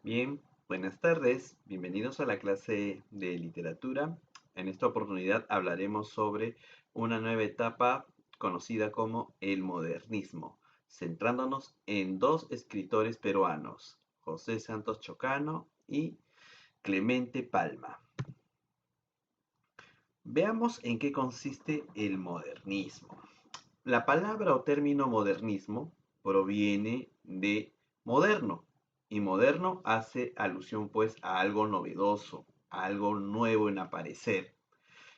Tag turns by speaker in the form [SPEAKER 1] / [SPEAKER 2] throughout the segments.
[SPEAKER 1] Bien, buenas tardes, bienvenidos a la clase de literatura. En esta oportunidad hablaremos sobre una nueva etapa conocida como el modernismo, centrándonos en dos escritores peruanos, José Santos Chocano y Clemente Palma. Veamos en qué consiste el modernismo. La palabra o término modernismo proviene de moderno, y moderno hace alusión pues a algo novedoso, a algo nuevo en aparecer.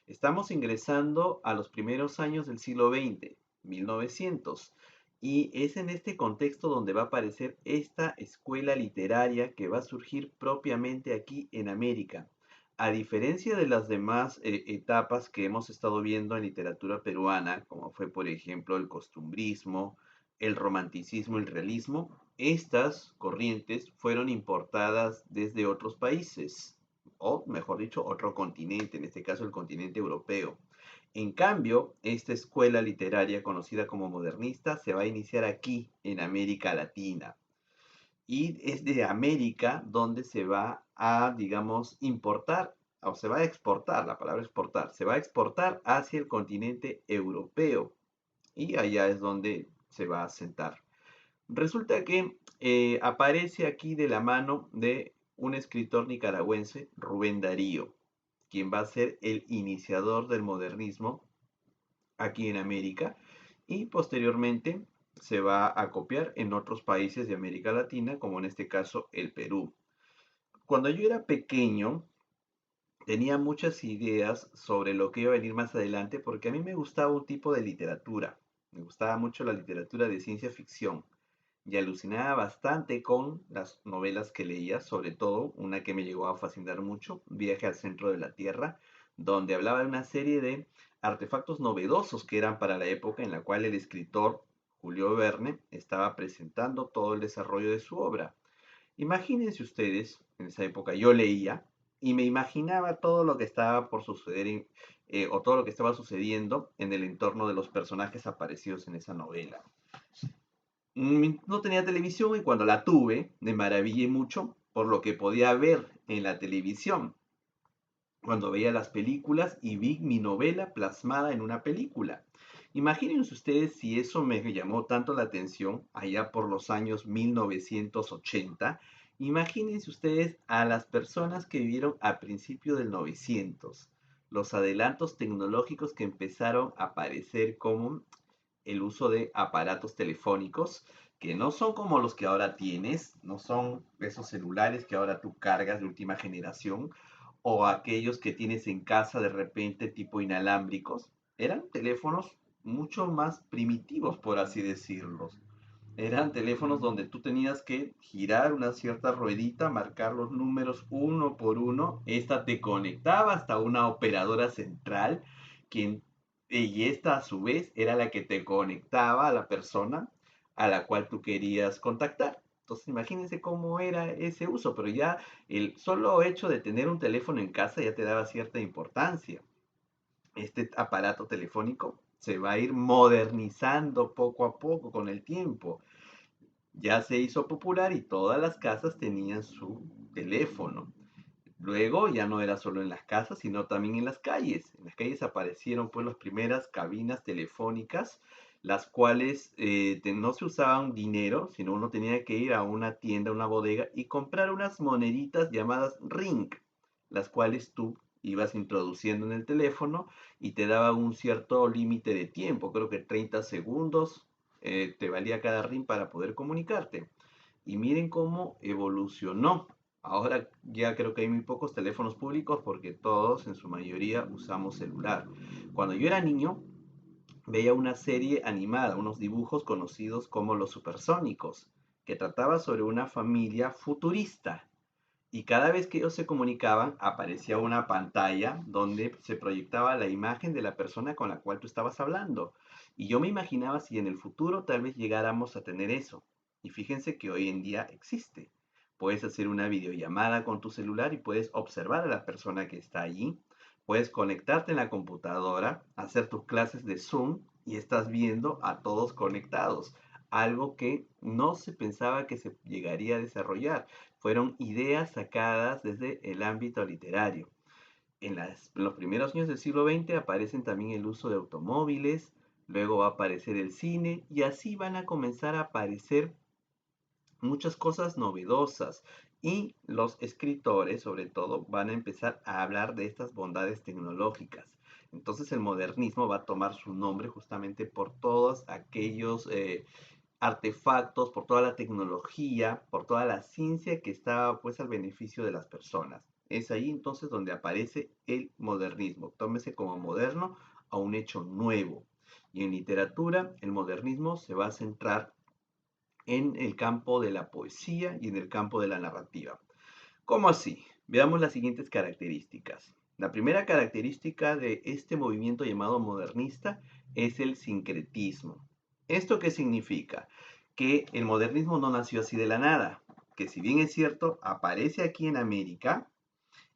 [SPEAKER 1] Estamos ingresando a los primeros años del siglo XX, 1900, y es en este contexto donde va a aparecer esta escuela literaria que va a surgir propiamente aquí en América. A diferencia de las demás etapas que hemos estado viendo en literatura peruana, como fue por ejemplo el costumbrismo, el romanticismo, el realismo, estas corrientes fueron importadas desde otros países, o mejor dicho, otro continente, en este caso el continente europeo. En cambio, esta escuela literaria conocida como modernista se va a iniciar aquí, en América Latina. Y es de América donde se va a, digamos, importar, o se va a exportar, la palabra exportar, se va a exportar hacia el continente europeo. Y allá es donde se va a sentar. Resulta que aparece aquí de la mano de un escritor nicaragüense, Rubén Darío, quien va a ser el iniciador del modernismo aquí en América y posteriormente se va a copiar en otros países de América Latina, como en este caso el Perú. Cuando yo era pequeño, tenía muchas ideas sobre lo que iba a venir más adelante porque a mí me gustaba un tipo de literatura. Me gustaba mucho la literatura de ciencia ficción y alucinaba bastante con las novelas que leía, sobre todo una que me llegó a fascinar mucho, Viaje al centro de la Tierra, donde hablaba de una serie de artefactos novedosos que eran para la época en la cual el escritor Julio Verne estaba presentando todo el desarrollo de su obra. Imagínense ustedes, en esa época yo leía y me imaginaba todo lo que estaba por suceder o todo lo que estaba sucediendo en el entorno de los personajes aparecidos en esa novela. No tenía televisión y cuando la tuve me maravillé mucho por lo que podía ver en la televisión. Cuando veía las películas y vi mi novela plasmada en una película. Imagínense ustedes si eso me llamó tanto la atención allá por los años 1980. Imagínense ustedes a las personas que vivieron a principios del 900. Los adelantos tecnológicos que empezaron a aparecer como el uso de aparatos telefónicos que no son como los que ahora tienes, no son esos celulares que ahora tú cargas de última generación o aquellos que tienes en casa de repente tipo inalámbricos. Eran teléfonos mucho más primitivos, por así decirlos. Eran teléfonos donde tú tenías que girar una cierta ruedita, marcar los números uno por uno. Esta te conectaba hasta una operadora central, quien, y esta a su vez era la que te conectaba a la persona a la cual tú querías contactar. Entonces imagínense cómo era ese uso, pero ya el solo hecho de tener un teléfono en casa ya te daba cierta importancia. Este aparato telefónico se va a ir modernizando poco a poco con el tiempo. Ya se hizo popular y todas las casas tenían su teléfono. Luego ya no era solo en las casas, sino también en las calles. En las calles aparecieron pues las primeras cabinas telefónicas, las cuales no se usaban dinero, sino uno tenía que ir a una tienda, a una bodega y comprar unas moneditas llamadas ring, las cuales tú ibas introduciendo en el teléfono y te daba un cierto límite de tiempo, creo que 30 segundos te valía cada ring para poder comunicarte. Y miren cómo evolucionó. Ahora ya creo que hay muy pocos teléfonos públicos porque todos en su mayoría usamos celular. Cuando yo era niño veía una serie animada, unos dibujos conocidos como Los Supersónicos, que trataba sobre una familia futurista. Y cada vez que ellos se comunicaban aparecía una pantalla donde se proyectaba la imagen de la persona con la cual tú estabas hablando. Y yo me imaginaba si en el futuro tal vez llegáramos a tener eso. Y fíjense que hoy en día existe. Puedes hacer una videollamada con tu celular y puedes observar a la persona que está allí. Puedes conectarte en la computadora, hacer tus clases de Zoom y estás viendo a todos conectados. algo que no se pensaba que se llegaría a desarrollar. Fueron ideas sacadas desde el ámbito literario. En los primeros años del siglo XX aparecen también el uso de automóviles, luego va a aparecer el cine y así van a comenzar a aparecer muchas cosas novedosas y los escritores, sobre todo, van a empezar a hablar de estas bondades tecnológicas. Entonces el modernismo va a tomar su nombre justamente por todos aquellos artefactos, por toda la tecnología, por toda la ciencia que estaba pues al beneficio de las personas. Es ahí entonces donde aparece el modernismo. Tómese como moderno a un hecho nuevo. Y en literatura, el modernismo se va a centrar en el campo de la poesía y en el campo de la narrativa. ¿Cómo así? Veamos las siguientes características. La primera característica de este movimiento llamado modernista es el sincretismo. ¿Esto qué significa? Que el modernismo no nació así de la nada, que si bien es cierto, aparece aquí en América,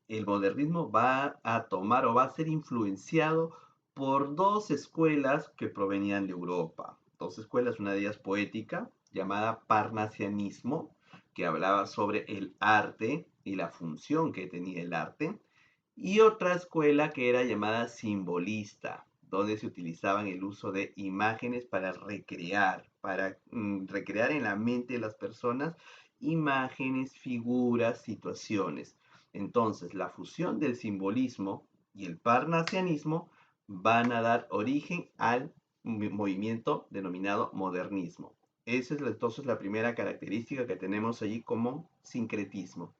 [SPEAKER 1] el modernismo va a tomar o va a ser influenciado por dos escuelas que provenían de Europa. Dos escuelas, una de ellas poética, llamada Parnasianismo, que hablaba sobre el arte y la función que tenía el arte, y otra escuela que era llamada simbolista, donde se utilizaban el uso de imágenes para recrear, recrear en la mente de las personas imágenes, figuras, situaciones. Entonces, la fusión del simbolismo y el parnasianismo van a dar origen al movimiento denominado modernismo. Esa es entonces la primera característica que tenemos allí como sincretismo.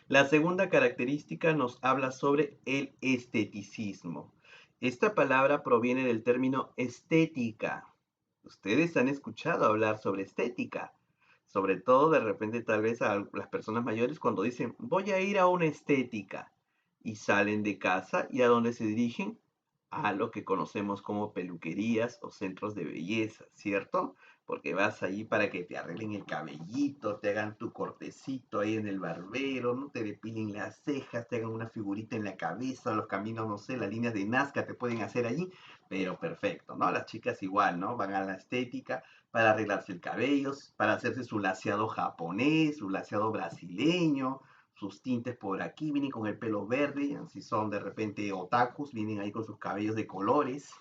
[SPEAKER 1] La segunda característica nos habla sobre el esteticismo. Esta palabra proviene del término estética. Ustedes han escuchado hablar sobre estética, sobre todo de repente tal vez a las personas mayores cuando dicen voy a ir a una estética y salen de casa y a dónde se dirigen a lo que conocemos como peluquerías o centros de belleza, ¿cierto? Porque vas ahí para que te arreglen el cabellito, te hagan tu cortecito ahí en el barbero, no te depilen las cejas, te hagan una figurita en la cabeza, los caminos, no sé, las líneas de Nazca te pueden hacer allí, pero perfecto, ¿no? Las chicas igual, ¿no? Van a la estética para arreglarse el cabello, para hacerse su laseado japonés, su laseado brasileño, sus tintes por aquí, vienen con el pelo verde, si son de repente otakus, vienen ahí con sus cabellos de colores.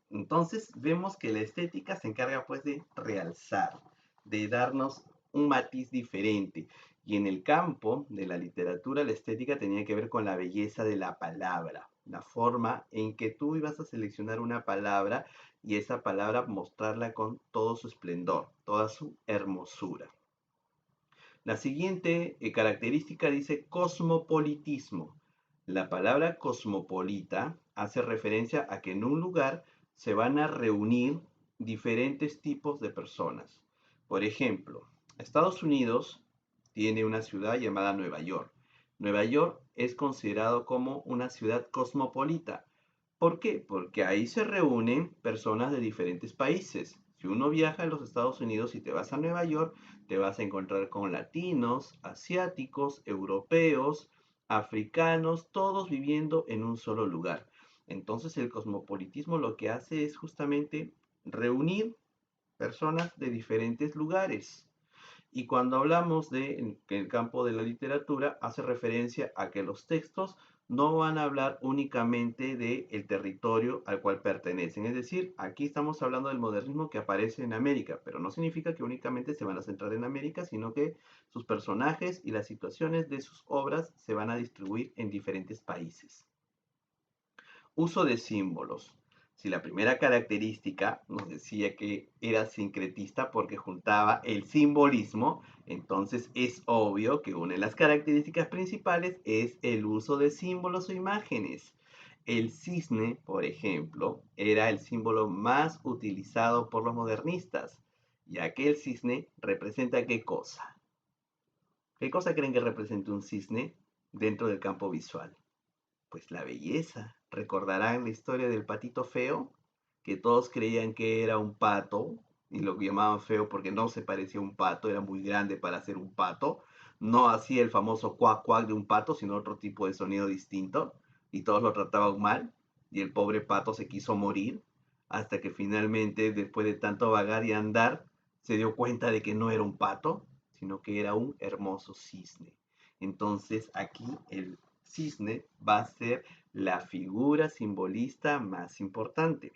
[SPEAKER 1] Entonces vemos que la estética se encarga pues de realzar, de darnos un matiz diferente. Y en el campo de la literatura, la estética tenía que ver con la belleza de la palabra, la forma en que tú ibas a seleccionar una palabra y esa palabra mostrarla con todo su esplendor, toda su hermosura. La siguiente característica dice cosmopolitismo. La palabra cosmopolita hace referencia a que en un lugar se van a reunir diferentes tipos de personas. Por ejemplo, Estados Unidos tiene una ciudad llamada Nueva York. Nueva York es considerado como una ciudad cosmopolita. ¿Por qué? Porque ahí se reúnen personas de diferentes países. Si uno viaja a los Estados Unidos y te vas a Nueva York, te vas a encontrar con latinos, asiáticos, europeos, africanos, todos viviendo en un solo lugar. Entonces el cosmopolitismo lo que hace es justamente reunir personas de diferentes lugares. Y cuando hablamos de en el campo de la literatura, hace referencia a que los textos no van a hablar únicamente del territorio al cual pertenecen. Es decir, aquí estamos hablando del modernismo que aparece en América, pero no significa que únicamente se van a centrar en América, sino que sus personajes y las situaciones de sus obras se van a distribuir en diferentes países. Uso de símbolos. Si la primera característica nos decía que era sincretista porque juntaba el simbolismo, entonces es obvio que una de las características principales es el uso de símbolos o imágenes. El cisne, por ejemplo, era el símbolo más utilizado por los modernistas, ya que el cisne representa ¿qué cosa? ¿Qué cosa creen que representa un cisne dentro del campo visual? Pues la belleza. ¿Recordarán la historia del patito feo? Que todos creían que era un pato y lo llamaban feo porque no se parecía a un pato, era muy grande para ser un pato. No hacía el famoso cuac cuac de un pato, sino otro tipo de sonido distinto y todos lo trataban mal y el pobre pato se quiso morir hasta que finalmente, después de tanto vagar y andar, se dio cuenta de que no era un pato, sino que era un hermoso cisne. Entonces aquí el cisne va a ser la figura simbolista más importante.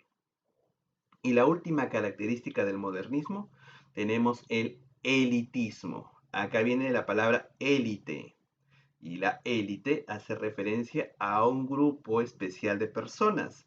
[SPEAKER 1] Y la última característica del modernismo, tenemos el elitismo. Acá viene la palabra élite. Y la élite hace referencia a un grupo especial de personas.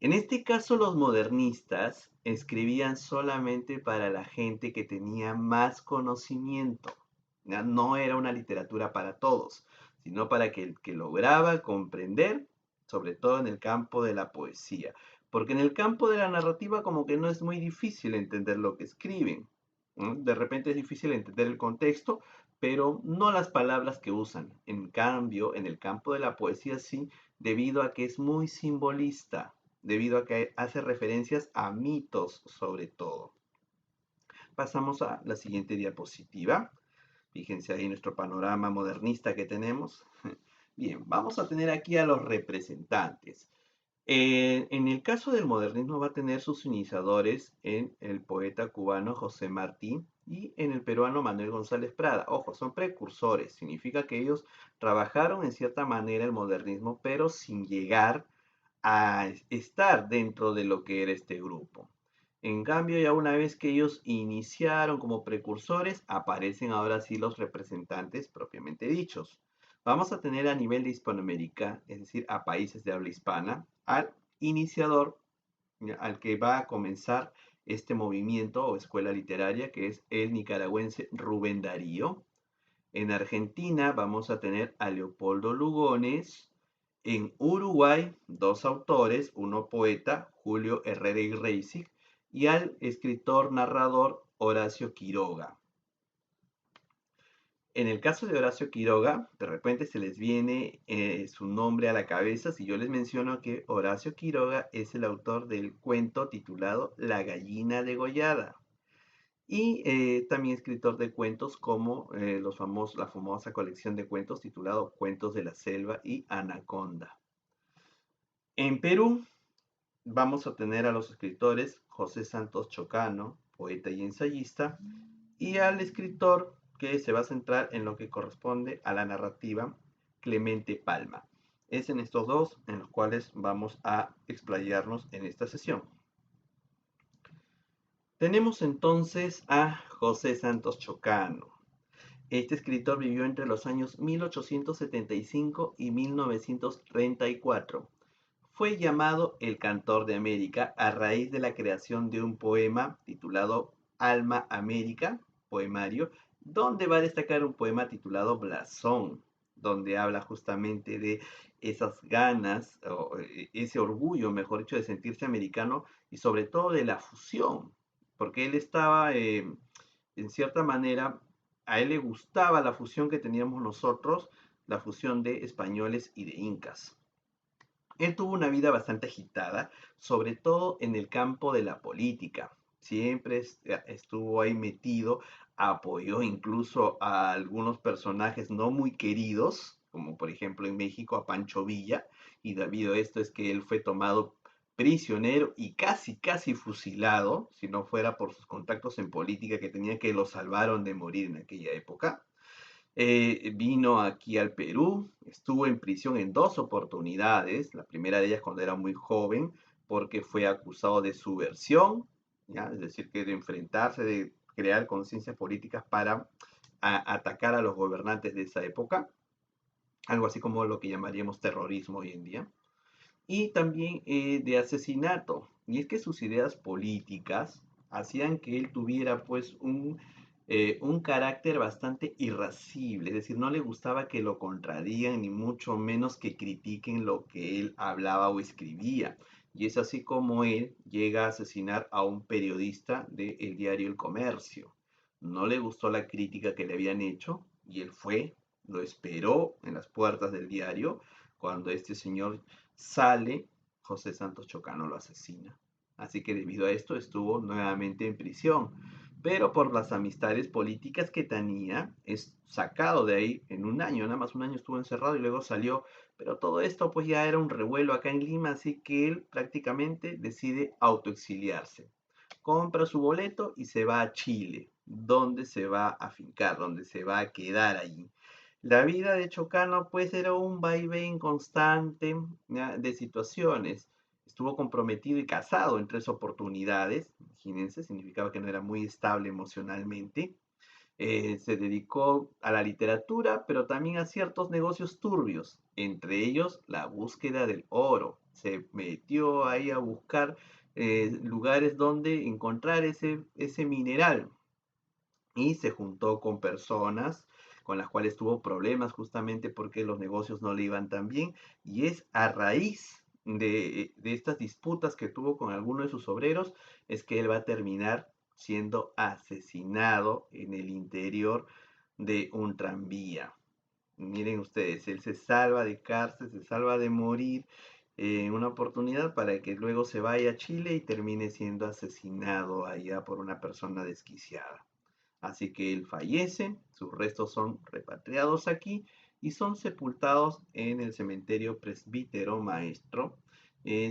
[SPEAKER 1] En este caso, los modernistas escribían solamente para la gente que tenía más conocimiento. ¿Ya? No era una literatura para todos, sino para que el que lograba comprender, sobre todo en el campo de la poesía. Porque en el campo de la narrativa como que no es muy difícil entender lo que escriben. ¿No? De repente es difícil entender el contexto, pero no las palabras que usan. En cambio, en el campo de la poesía sí, debido a que es muy simbolista, debido a que hace referencias a mitos sobre todo. Pasamos a la siguiente diapositiva. Fíjense ahí nuestro panorama modernista que tenemos. Bien, vamos a tener aquí a los representantes. En el caso del modernismo va a tener sus iniciadores en el poeta cubano José Martí y en el peruano Manuel González Prada. Ojo, son precursores, significa que ellos trabajaron en cierta manera el modernismo, pero sin llegar a estar dentro de lo que era este grupo. En cambio, ya una vez que ellos iniciaron como precursores, aparecen ahora sí los representantes propiamente dichos. Vamos a tener a nivel de Hispanoamérica, es decir, a países de habla hispana, al iniciador, al que va a comenzar este movimiento o escuela literaria, que es el nicaragüense Rubén Darío. En Argentina vamos a tener a Leopoldo Lugones. En Uruguay, dos autores, uno poeta, Julio Herrera y Reisig, y al escritor narrador Horacio Quiroga. En el caso de Horacio Quiroga, de repente se les viene su nombre a la cabeza si yo les menciono que Horacio Quiroga es el autor del cuento titulado La gallina degollada. Y también escritor de cuentos como la famosa colección de cuentos titulado Cuentos de la Selva y Anaconda. En Perú vamos a tener a los escritores José Santos Chocano, poeta y ensayista, y al escritor que se va a centrar en lo que corresponde a la narrativa, Clemente Palma. Es en estos dos en los cuales vamos a explayarnos en esta sesión. Tenemos entonces a José Santos Chocano. Este escritor vivió entre los años 1875 y 1934. Fue llamado el Cantor de América a raíz de la creación de un poema titulado Alma América, poemario, donde va a destacar un poema titulado Blasón, donde habla justamente de esas ganas, o ese orgullo, mejor dicho, de sentirse americano y sobre todo de la fusión, porque él estaba, en cierta manera, a él le gustaba la fusión que teníamos nosotros, la fusión de españoles y de incas. Él tuvo una vida bastante agitada, sobre todo en el campo de la política. Siempre estuvo ahí metido, apoyó incluso a algunos personajes no muy queridos, como por ejemplo en México a Pancho Villa, y debido a esto es que él fue tomado prisionero y casi fusilado, si no fuera por sus contactos en política que tenía, que lo salvaron de morir en aquella época. Vino aquí al Perú, estuvo en prisión en dos oportunidades, la primera de ellas cuando era muy joven, porque fue acusado de subversión, ¿ya? Es decir, que de enfrentarse, de crear conciencias políticas para atacar a los gobernantes de esa época, algo así como lo que llamaríamos terrorismo hoy en día, y también de asesinato, y es que sus ideas políticas hacían que él tuviera pues un carácter bastante irascible, es decir, no le gustaba que lo contradigan ni mucho menos que critiquen lo que él hablaba o escribía. Y es así como él llega a asesinar a un periodista del diario El Comercio. No le gustó la crítica que le habían hecho y él fue, lo esperó en las puertas del diario. Cuando este señor sale, José Santos Chocano lo asesina. Así que debido a esto estuvo nuevamente en prisión. pero por las amistades políticas que tenía, es sacado de ahí en un año, nada más un año estuvo encerrado y luego salió, pero todo esto pues ya era un revuelo acá en Lima, así que él prácticamente decide autoexiliarse. Compra su boleto y se va a Chile, donde se va a fincar, donde se va a quedar allí. La vida de Chocano pues era un vaivén constante, ¿ya?, de situaciones. Estuvo comprometido y casado en 3 oportunidades, imagínense, significaba que no era muy estable emocionalmente. Se dedicó a la literatura, pero también a ciertos negocios turbios, entre ellos la búsqueda del oro. Se metió ahí a buscar lugares donde encontrar ese mineral y se juntó con personas con las cuales tuvo problemas justamente porque los negocios no le iban tan bien, y es a raíz de estas disputas que tuvo con alguno de sus obreros es que él va a terminar siendo asesinado en el interior de un tranvía. Miren ustedes, él se salva de cárcel, se salva de morir en una oportunidad para que luego se vaya a Chile y termine siendo asesinado allá por una persona desquiciada. Así que él fallece, sus restos son repatriados aquí y son sepultados en el cementerio Presbítero Maestro,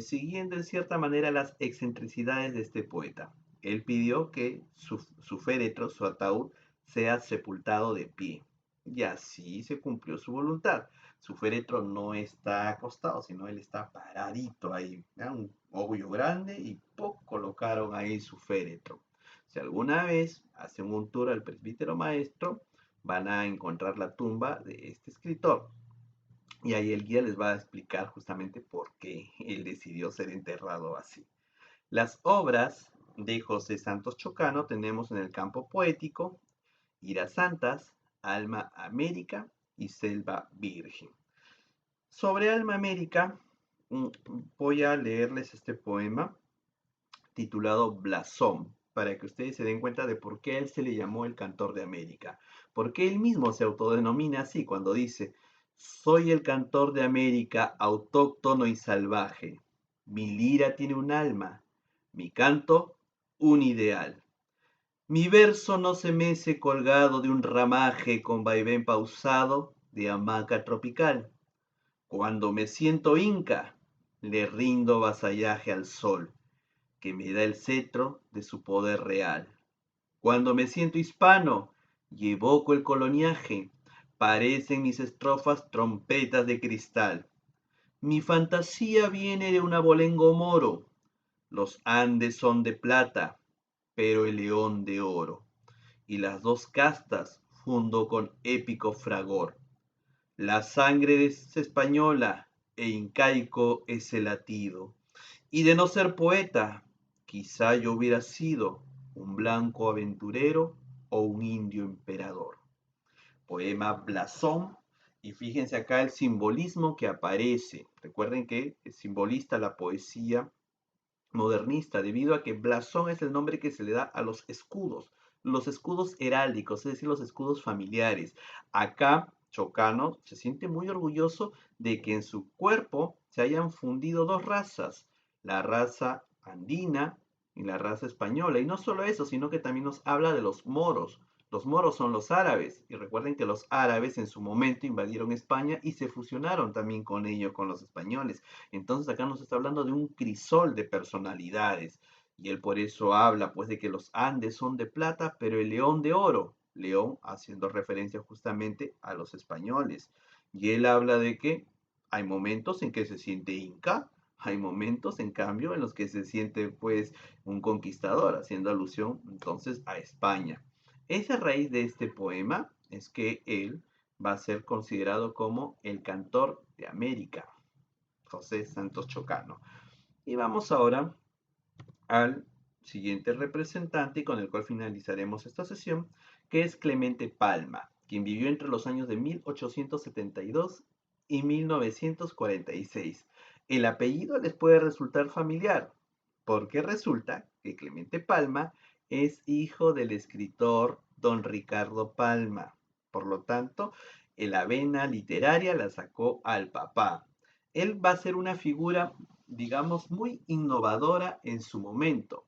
[SPEAKER 1] siguiendo en cierta manera las excentricidades de este poeta. Él pidió que su féretro, su ataúd, sea sepultado de pie. Y así se cumplió su voluntad. Su féretro no está acostado, sino él está paradito ahí, ¿ya? Un hoyo grande y ¡pum!, colocaron ahí su féretro. Si alguna vez hacen un tour al Presbítero Maestro, van a encontrar la tumba de este escritor. Y ahí el guía les va a explicar justamente por qué él decidió ser enterrado así. Las obras de José Santos Chocano tenemos en el campo poético Iras Santas, Alma América y Selva Virgen. Sobre Alma América, voy a leerles este poema titulado Blasón, para que ustedes se den cuenta de por qué él se le llamó el cantor de América. Porque él mismo se autodenomina así cuando dice: soy el cantor de América, autóctono y salvaje. Mi lira tiene un alma, mi canto un ideal. Mi verso no se mece colgado de un ramaje con vaivén pausado de hamaca tropical. Cuando me siento inca, le rindo vasallaje al sol, que me da el cetro de su poder real. Cuando me siento hispano y evoco el coloniaje, parecen mis estrofas trompetas de cristal. Mi fantasía viene de un abolengo moro, los Andes son de plata, pero el león de oro, y las dos castas fundo con épico fragor. La sangre es española e incaico es el latido. Y de no ser poeta, quizá yo hubiera sido un blanco aventurero o un indio emperador. Poema Blasón. Y fíjense acá el simbolismo que aparece. Recuerden que es simbolista la poesía modernista, debido a que blasón es el nombre que se le da a los escudos heráldicos, es decir, los escudos familiares. Acá Chocano se siente muy orgulloso de que en su cuerpo se hayan fundido dos razas, la raza andina y la raza española. Y no solo eso, sino que también nos habla de los moros. Los moros son los árabes, y recuerden que los árabes en su momento invadieron España y se fusionaron también con ellos, con los españoles. Entonces acá nos está hablando de un crisol de personalidades. Y él por eso habla pues de que los Andes son de plata, pero el león de oro. León haciendo referencia justamente a los españoles. Y él habla de que hay momentos en que se siente inca, hay momentos en cambio en los que se siente pues un conquistador, haciendo alusión entonces a España. Esa raíz de este poema es que él va a ser considerado como el cantor de América, José Santos Chocano. Y vamos ahora al siguiente representante y con el cual finalizaremos esta sesión, que es Clemente Palma, quien vivió entre los años de 1872 y 1946. El apellido les puede resultar familiar, porque resulta que Clemente Palma es hijo del escritor don Ricardo Palma. Por lo tanto, la vena literaria la sacó al papá. Él va a ser una figura, digamos, muy innovadora en su momento.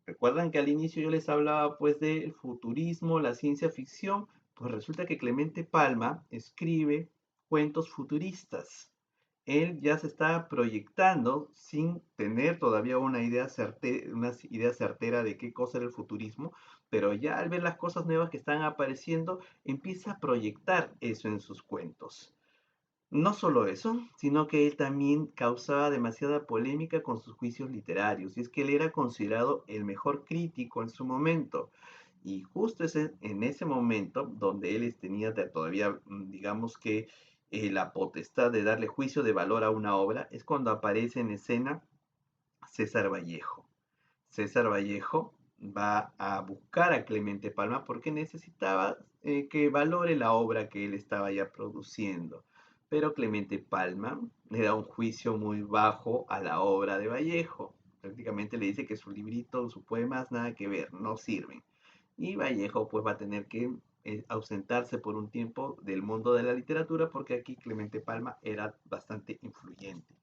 [SPEAKER 1] ¿Recuerdan que al inicio yo les hablaba pues del futurismo, la ciencia ficción? Pues resulta que Clemente Palma escribe cuentos futuristas. Él ya se está proyectando sin tener todavía una idea certera de qué cosa era el futurismo, pero ya al ver las cosas nuevas que están apareciendo, empieza a proyectar eso en sus cuentos. No solo eso, sino que él también causaba demasiada polémica con sus juicios literarios, y es que él era considerado el mejor crítico en su momento. Y justo en ese momento, donde él tenía todavía, digamos que, la potestad de darle juicio de valor a una obra, es cuando aparece en escena César Vallejo. César Vallejo va a buscar a Clemente Palma porque necesitaba que valore la obra que él estaba ya produciendo. Pero Clemente Palma le da un juicio muy bajo a la obra de Vallejo. Prácticamente le dice que su librito, sus poemas, nada que ver, no sirven. Y Vallejo pues va a tener que ausentarse por un tiempo del mundo de la literatura porque aquí Clemente Palma era bastante influyente.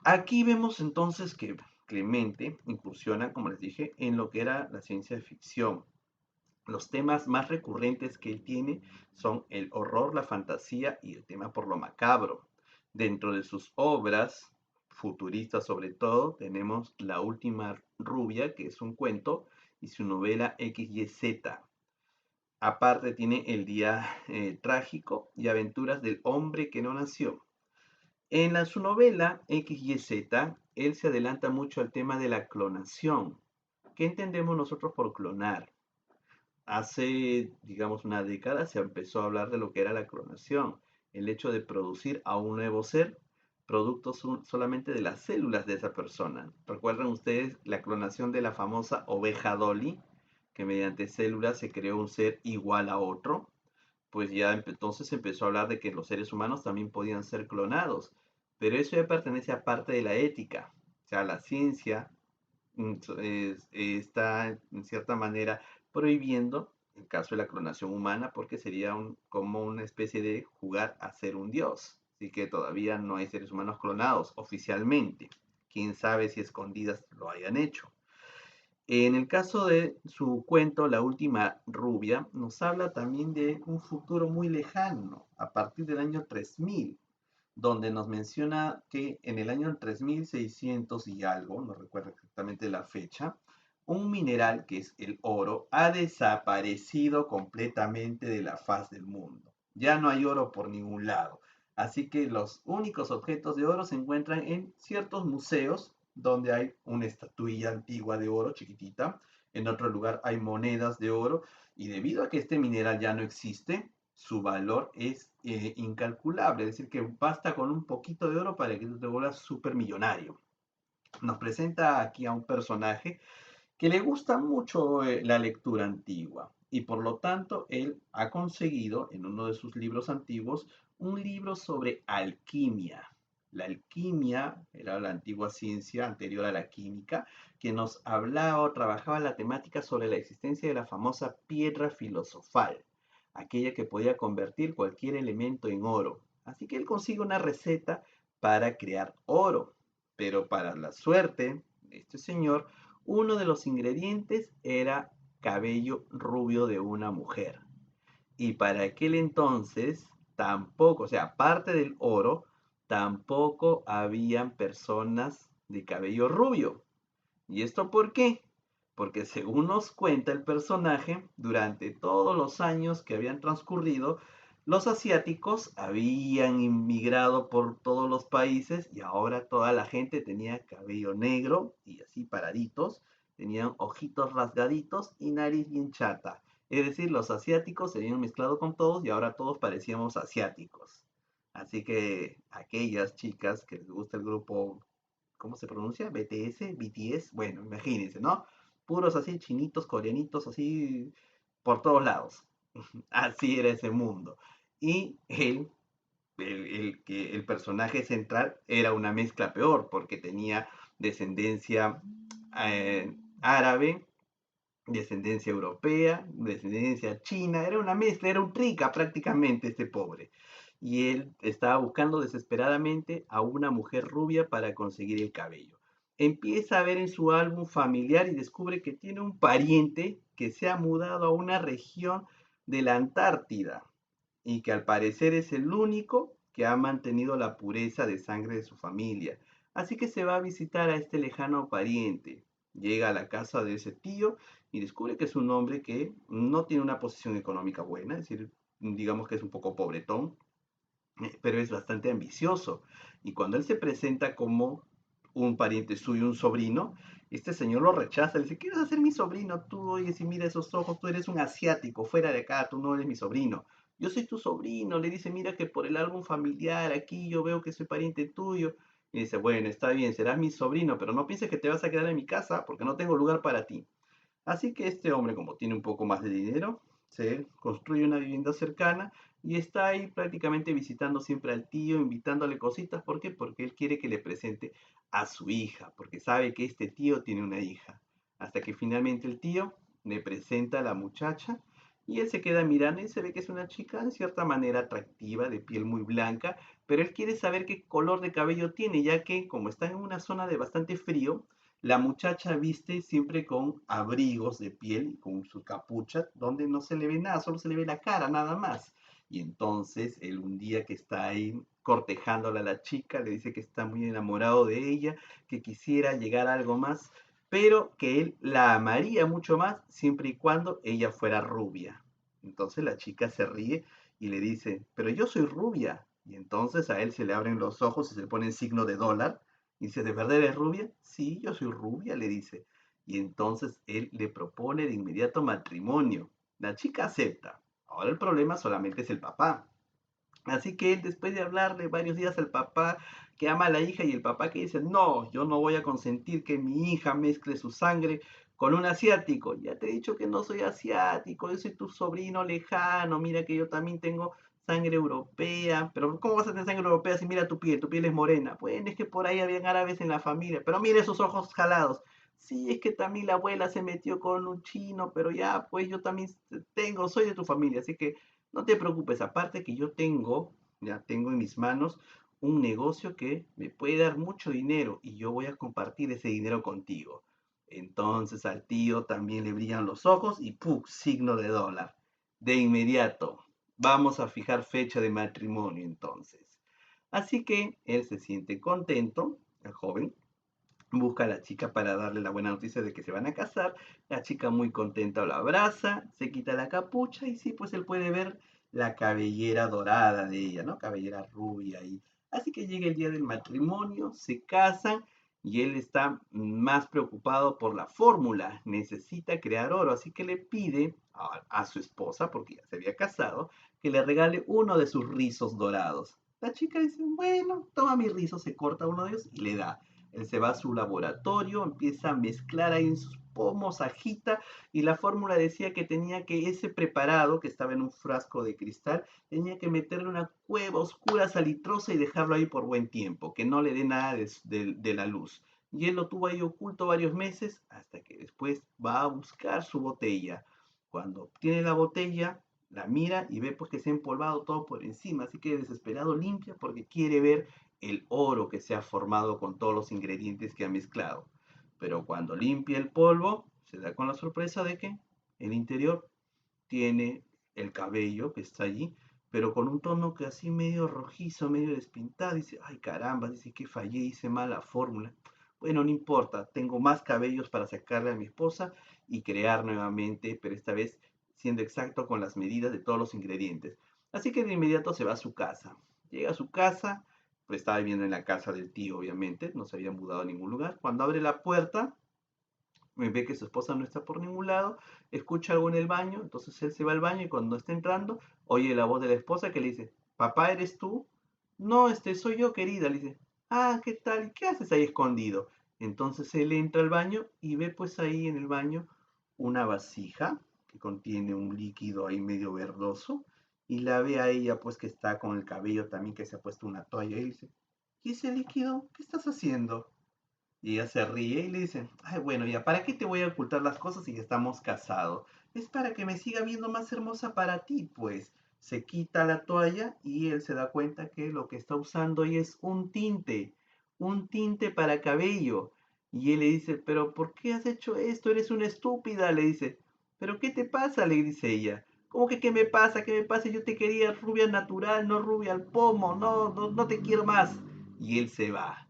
[SPEAKER 1] Aquí vemos entonces que Clemente incursiona, como les dije, en lo que era la ciencia ficción. Los temas más recurrentes que él tiene son el horror, la fantasía y el tema por lo macabro. Dentro de sus obras, futuristas sobre todo, tenemos La última rubia, que es un cuento, y su novela XYZ. Aparte tiene El día trágico y Aventuras del hombre que no nació. Su novela XYZ, él se adelanta mucho al tema de la clonación. ¿Qué entendemos nosotros por clonar? Hace, digamos, una década se empezó a hablar de lo que era la clonación, el hecho de producir a un nuevo ser, producto solamente de las células de esa persona. ¿Recuerdan ustedes la clonación de la famosa oveja Dolly? Que mediante células se creó un ser igual a otro. Pues ya entonces empezó a hablar de que los seres humanos también podían ser clonados. Pero eso ya pertenece a parte de la ética. O sea, la ciencia está en cierta manera prohibiendo el caso de la clonación humana porque sería como una especie de jugar a ser un dios. Así que todavía no hay seres humanos clonados oficialmente. Quién sabe si escondidas lo hayan hecho. En el caso de su cuento La última rubia, nos habla también de un futuro muy lejano, a partir del año 3000, donde nos menciona que en el año 3600 y algo, no recuerdo exactamente la fecha, un mineral que es el oro ha desaparecido completamente de la faz del mundo. Ya no hay oro por ningún lado. Así que los únicos objetos de oro se encuentran en ciertos museos donde hay una estatuilla antigua de oro chiquitita. En otro lugar hay monedas de oro y debido a que este mineral ya no existe, su valor es incalculable, es decir, que basta con un poquito de oro para que tú te vuelvas súper millonario. Nos presenta aquí a un personaje que le gusta mucho la lectura antigua y por lo tanto él ha conseguido en uno de sus libros antiguos un libro sobre alquimia. La alquimia era la antigua ciencia anterior a la química que nos hablaba o trabajaba la temática sobre la existencia de la famosa piedra filosofal, aquella que podía convertir cualquier elemento en oro. Así que él consigue una receta para crear oro, pero para la suerte de este señor, uno de los ingredientes era cabello rubio de una mujer. Y para aquel entonces tampoco, o sea, aparte del oro, tampoco habían personas de cabello rubio. ¿Y esto por qué? Porque según nos cuenta el personaje, durante todos los años que habían transcurrido, los asiáticos habían inmigrado por todos los países y ahora toda la gente tenía cabello negro y así paraditos, tenían ojitos rasgaditos y nariz bien chata. Es decir, los asiáticos se habían mezclado con todos y ahora todos parecíamos asiáticos. Así que aquellas chicas que les gusta el grupo, ¿cómo se pronuncia? BTS, BTS, bueno, imagínense, ¿no? Puros así, chinitos, coreanitos, así, por todos lados. Así era ese mundo. Y el personaje central era una mezcla peor, porque tenía descendencia árabe, descendencia europea, descendencia china, era una mezcla, era un trica prácticamente este pobre. Y él estaba buscando desesperadamente a una mujer rubia para conseguir el cabello. empieza a ver en su álbum familiar y descubre que tiene un pariente que se ha mudado a una región de la Antártida y que al parecer es el único que ha mantenido la pureza de sangre de su familia. Así que se va a visitar a este lejano pariente. Llega a la casa de ese tío y descubre que es un hombre que no tiene una posición económica buena, es decir, digamos que es un poco pobretón, pero es bastante ambicioso. Y cuando él se presenta como un pariente suyo, un sobrino, este señor lo rechaza, le dice, ¿quieres ser mi sobrino? Tú, oye, si mira esos ojos, tú eres un asiático, fuera de acá, tú no eres mi sobrino. Yo soy tu sobrino, le dice, mira que por el álbum familiar aquí yo veo que soy pariente tuyo. Y dice, bueno, está bien, serás mi sobrino, pero no pienses que te vas a quedar en mi casa porque no tengo lugar para ti. Así que este hombre, como tiene un poco más de dinero, se construye una vivienda cercana y está ahí prácticamente visitando siempre al tío, invitándole cositas. ¿Por qué? Porque él quiere que le presente a su hija, porque sabe que este tío tiene una hija. Hasta que finalmente el tío le presenta a la muchacha y él se queda mirando y se ve que es una chica en cierta manera atractiva, de piel muy blanca, pero él quiere saber qué color de cabello tiene, ya que como está en una zona de bastante frío, la muchacha viste siempre con abrigos de piel y con su capucha, donde no se le ve nada, solo se le ve la cara nada más. Y entonces él un día que está ahí cortejándola a la chica, le dice que está muy enamorado de ella, que quisiera llegar a algo más, pero que él la amaría mucho más siempre y cuando ella fuera rubia. Entonces la chica se ríe y le dice, pero yo soy rubia. Y entonces a él se le abren los ojos y se le pone el signo de dólar y dice, ¿de verdad eres rubia? Sí, yo soy rubia, le dice. Y entonces él le propone de inmediato matrimonio. La chica acepta. Ahora el problema solamente es el papá. Así que él, después de hablarle varios días al papá que ama a la hija y el papá que dice, no, yo no voy a consentir que mi hija mezcle su sangre con un asiático. Ya te he dicho que no soy asiático, yo soy tu sobrino lejano, mira que yo también tengo sangre europea, pero ¿cómo vas a tener sangre europea si mira tu piel es morena? Bueno, es que por ahí habían árabes en la familia, pero mira esos ojos jalados. Sí, es que también la abuela se metió con un chino, pero ya, pues yo también soy de tu familia, así que no te preocupes, aparte que yo ya tengo en mis manos un negocio que me puede dar mucho dinero y yo voy a compartir ese dinero contigo. Entonces al tío también le brillan los ojos y ¡pum! Signo de dólar. De inmediato, vamos a fijar fecha de matrimonio entonces. Así que él se siente contento, el joven, busca a la chica para darle la buena noticia de que se van a casar. La chica muy contenta lo abraza, se quita la capucha y sí, pues él puede ver la cabellera dorada de ella, ¿no? Cabellera rubia. Y así que llega el día del matrimonio, se casan y él está más preocupado por la fórmula. Necesita crear oro, así que le pide a su esposa, porque ya se había casado, que le regale uno de sus rizos dorados. La chica dice, bueno, toma mi rizo, se corta uno de ellos y le da. Él se va a su laboratorio, empieza a mezclar ahí en sus pomos, agita, y la fórmula decía que tenía que ese preparado, que estaba en un frasco de cristal, tenía que meterle una cueva oscura salitrosa y dejarlo ahí por buen tiempo, que no le dé nada de la luz. Y él lo tuvo ahí oculto varios meses hasta que después va a buscar su botella. Cuando obtiene la botella, la mira y ve pues que se ha empolvado todo por encima, así que desesperado limpia porque quiere ver el oro que se ha formado con todos los ingredientes que ha mezclado. Pero cuando limpia el polvo, se da con la sorpresa de que el interior tiene el cabello que está allí, pero con un tono que así medio rojizo, medio despintado. Dice, ay caramba, dice que fallé, hice mal la fórmula. Bueno, no importa, tengo más cabellos para sacarle a mi esposa y crear nuevamente, pero esta vez siendo exacto con las medidas de todos los ingredientes. Así que de inmediato se va a su casa. Llega a su casa, pues estaba viviendo en la casa del tío, obviamente, no se había mudado a ningún lugar. Cuando abre la puerta, ve que su esposa no está por ningún lado, escucha algo en el baño, entonces él se va al baño y cuando está entrando, oye la voz de la esposa que le dice, papá, ¿eres tú? No, soy yo, querida, le dice, ah, ¿qué tal? ¿Qué haces ahí escondido? Entonces él entra al baño y ve pues ahí en el baño una vasija que contiene un líquido ahí medio verdoso y la ve a ella pues que está con el cabello también que se ha puesto una toalla y dice, ¿y ese líquido? ¿Qué estás haciendo? Y ella se ríe y le dice, ay, bueno, ya, ¿para qué te voy a ocultar las cosas si ya estamos casados? Es para que me siga viendo más hermosa para ti, pues. Se quita la toalla y él se da cuenta que lo que está usando ahí es un tinte para cabello. Y él le dice, pero ¿por qué has hecho esto? Eres una estúpida, le dice. ¿Pero qué te pasa? Le dice ella. ¿Cómo que qué me pasa? ¿Qué me pasa? Yo te quería rubia natural, no rubia al pomo, no te quiero más. Y él se va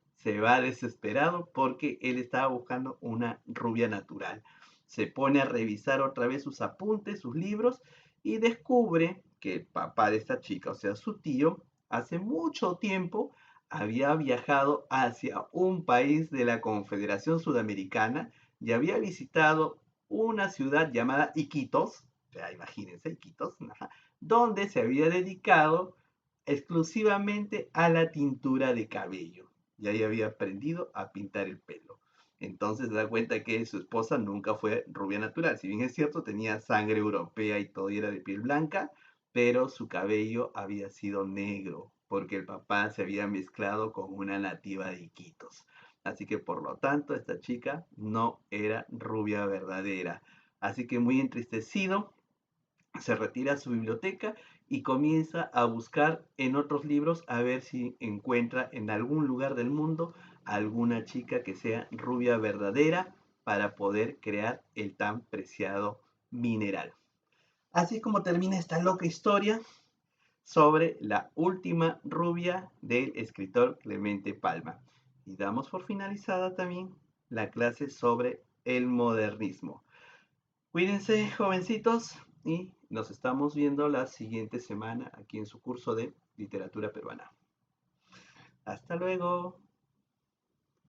[SPEAKER 1] desesperado porque él estaba buscando una rubia natural. Se pone a revisar otra vez sus apuntes, sus libros, y descubre que el papá de esta chica, o sea, su tío, hace mucho tiempo había viajado hacia un país de la Confederación Sudamericana y había visitado una ciudad llamada Iquitos, ya imagínense, Iquitos, ajá, donde se había dedicado exclusivamente a la tintura de cabello. Y ahí había aprendido a pintar el pelo. Entonces se da cuenta que su esposa nunca fue rubia natural. Si bien es cierto, tenía sangre europea y todo y era de piel blanca, pero su cabello había sido negro, porque el papá se había mezclado con una nativa de Iquitos. Así que por lo tanto, esta chica no era rubia verdadera. Así que muy entristecido, se retira a su biblioteca y comienza a buscar en otros libros a ver si encuentra en algún lugar del mundo alguna chica que sea rubia verdadera para poder crear el tan preciado mineral. Así es como termina esta loca historia sobre la última rubia del escritor Clemente Palma. Y damos por finalizada también la clase sobre el modernismo. Cuídense, jovencitos, y nos estamos viendo la siguiente semana aquí en su curso de literatura peruana. Hasta luego.